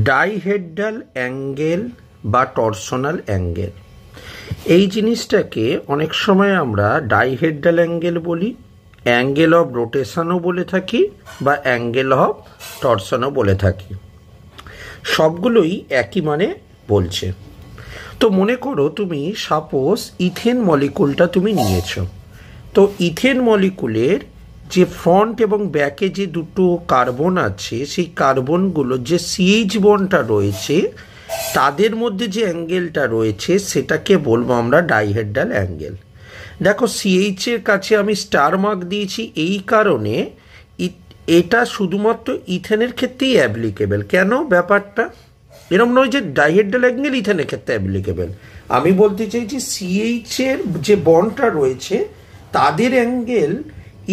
Dihedral angle বা torsional angle, এই জিনিসটাকে অনেক সময় আমরা ডাইহেড্রাল অ্যাঙ্গেল বলি, অ্যাঙ্গেল অফ রোটেশনও বলে থাকি বা অ্যাঙ্গেল অফ টরশনও বলে থাকি। সবগুলোই একই মানে বলছে। তো মনে করো তুমি সাপোজ ইথেন মলিকুলটা তুমি নিয়েছো। তো ইথেন মলিকুলের যে ফ্রন্ট এবং ব্যাকে যে দুটো কার্বন আছে, সেই কার্বনগুলো যে সিএইচ বন্ডটা রয়েছে তাদের মধ্যে যে অ্যাঙ্গেলটা রয়েছে সেটাকে বলবো আমরা ডাইহেড্রাল অ্যাঙ্গেল। দেখো সিএইচ এর কাছে আমি স্টার মার্ক দিয়েছি এই কারণে এটা শুধুমাত্র ইথেনের ক্ষেত্রেই অ্যাপ্লিকেবল। কেন ব্যাপারটা এরকম নয় যে ডাইহেড্রাল অ্যাঙ্গেল ইথেনের ক্ষেত্রে অ্যাপ্লিকেবল। আমি বলতে চাইছি সিএইচ এর যে বন্ডটা রয়েছে তাদের অ্যাঙ্গেল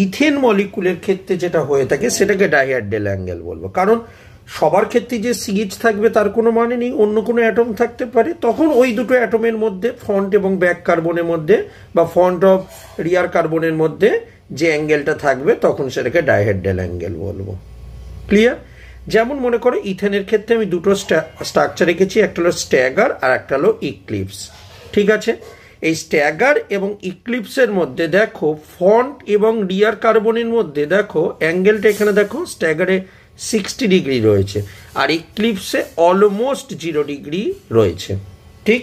ইথেন মলিকুলের ক্ষেত্রে যেটা হয়ে থাকে সেটাকে ডাইহেড্রাল অ্যাঙ্গেল বলবো। কারণ সবার ক্ষেত্রে যে সিএইচ থাকবে তার কোনো মানে নেই, অন্য কোনো অ্যাটম থাকতে পারে। তখন ওই দুটো অ্যাটমের মধ্যে ফ্রন্ট এবং ব্যাক কার্বনের মধ্যে বা ফ্রন্ট অফ রিয়ার কার্বনের মধ্যে যে অ্যাঙ্গেলটা থাকবে তখন সেটাকে ডাইহেড্রাল অ্যাঙ্গেল বলবো। ক্লিয়ার? যেমন মনে করো ইথেনের ক্ষেত্রে আমি দুটো স্ট্রাকচার রেখেছি, একটা হলো স্ট্যাগার আর একটা হলো ইক্লিপস। ঠিক আছে, এই স্ট্যাগার এবং ইক্লিপসের মধ্যে দেখো ফ্রন্ট এবং রিয়ার কার্বনের মধ্যে দেখো অ্যাঙ্গেলটা এখানে দেখো স্ট্যাগারে 60 ডিগ্রি রয়েছে আর ইক্লিপসে অলমোস্ট 0 ডিগ্রি রয়েছে। ঠিক,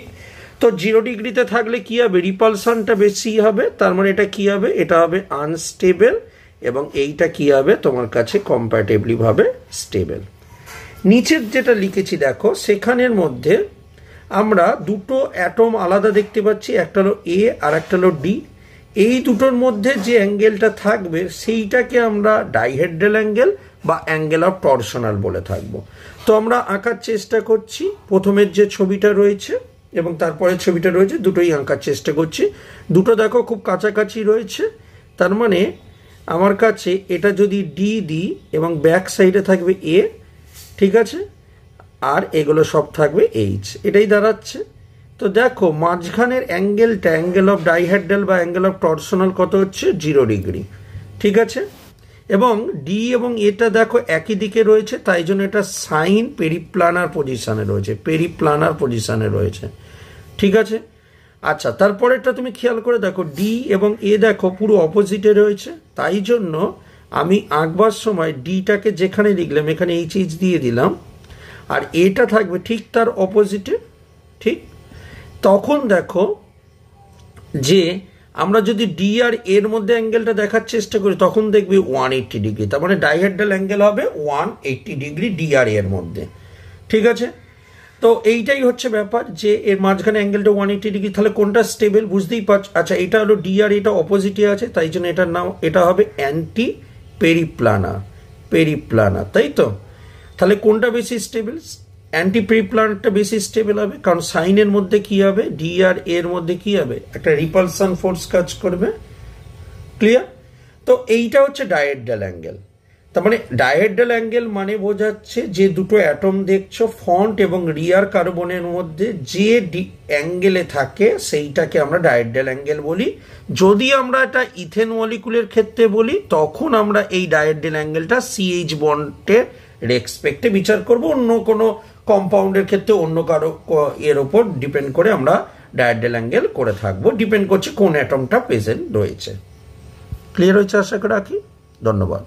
তো 0 ডিগ্রিতে থাকলে কি হবে, রিপালশনটা বেশি হবে, তার মানে এটা কি হবে, এটা হবে আনস্টেবল এবং এইটা কি হবে তোমার কাছে কম্প্যাটেবলি ভাবে স্টেবল। নিচের যেটা লিখেছি দেখো সেখানের মধ্যে আমরা দুটো অ্যাটম আলাদা দেখতে পাচ্ছি, একটা হলো এ আর একটা হলো ডি। এই দুটোর মধ্যে যে অ্যাঙ্গেলটা থাকবে সেইটাকে আমরা ডাইহেড্রাল অ্যাঙ্গেল বা অ্যাঙ্গেল অফ টরশনাল বলে থাকবো। তো আমরা আঁকার চেষ্টা করছি, প্রথমের যে ছবিটা রয়েছে এবং তারপরের ছবিটা রয়েছে দুটোই আঁকার চেষ্টা করছি। দুটো দেখো খুব কাছাকাছি রয়েছে, তার মানে আমার কাছে এটা যদি ডি দিই এবং ব্যাক সাইডে থাকবে এ, ঠিক আছে, আর এগুলো সব থাকবে এইচ, এটাই দাঁড়াচ্ছে। তো দেখো মাঝখানের অ্যাঙ্গেলটা অ্যাঙ্গেল অফ ডাইহেড্রাল বা অ্যাঙ্গেল অফ টরশনাল কত হচ্ছে, 0 ডিগ্রি। ঠিক আছে, এবং ডি এবং এটা দেখো একই দিকে রয়েছে, তাই জন্য এটা সাইন পেরিপ্লানার পজিশনে রয়েছে, পেরিপ্লানার পজিশনে রয়েছে। ঠিক আছে, আচ্ছা, তারপরেরটা তুমি খেয়াল করে দেখো ডি এবং এ দেখো পুরো অপোজিটে রয়েছে, তাই জন্য আমি আঁকবার সময় ডিটাকে যেখানে লিখলাম এখানে এইচ দিয়ে দিলাম আর এটা থাকবে ঠিক তার অপোজিটে। ঠিক, তখন দেখো যে আমরা যদি ডি আর এর মধ্যে অ্যাঙ্গেলটা দেখার চেষ্টা করি তখন দেখবি 180 ডিগ্রি, তার মানে ডাইহেড্রাল অ্যাঙ্গেল হবে 180 ডিগ্রি ডি আর এর মধ্যে। ঠিক আছে, তো এইটাই হচ্ছে ব্যাপার যে এর মাঝখানে অ্যাঙ্গেলটা 180 ডিগ্রি, তাহলে কোনটা স্টেবল বুঝতেই পারছ। আচ্ছা, এটা হলো ডি আর এটা অপোজিটে আছে, তাই জন্য এটার নাম এটা হবে অ্যান্টি পেরিপ্লানার, পেরিপ্লানার, তাই তো। তাহলে কোনটা বেশি স্টেবল, অ্যান্টি পেরিপ্লানারটা বেশি স্টেবল হবে, কারণ সাইনের মধ্যে কি হবে, ডি আর এর মধ্যে কি হবে, একটা রিপালশন ফোর্স কাজ করবে। ক্লিয়ার? তো এইটা হচ্ছে ডাইহেড্রাল অ্যাঙ্গেল। তার মানে ডাইহেড্রাল অ্যাঙ্গেল মানে বোঝাচ্ছে যে দুটো অ্যাটম দেখছো ফ্রন্ট এবং রিয়ার কার্বনের মধ্যে যে অ্যাঙ্গেলে থাকে সেইটাকে আমরা ডাইহেড্রাল অ্যাঙ্গেল বলি। যদি আমরা এটা ইথেন মলিকুলের ক্ষেত্রে বলি তখন আমরা এই ডাইহেড্রাল অ্যাঙ্গেলটা সিএইচ বন্ডের রেসপেক্টে বিচার করব, অন্য কোনো কম্পাউন্ডের ক্ষেত্রে অন্য কারো এর ওপর ডিপেন্ড করে আমরা ডাইহেড্রাল অ্যাঙ্গেল করে থাকবো, ডিপেন্ড করছে কোন অ্যাটমটা প্রেজেন্ট রয়েছে। ক্লিয়ার হয়েছে আশা করে রাখি। ধন্যবাদ।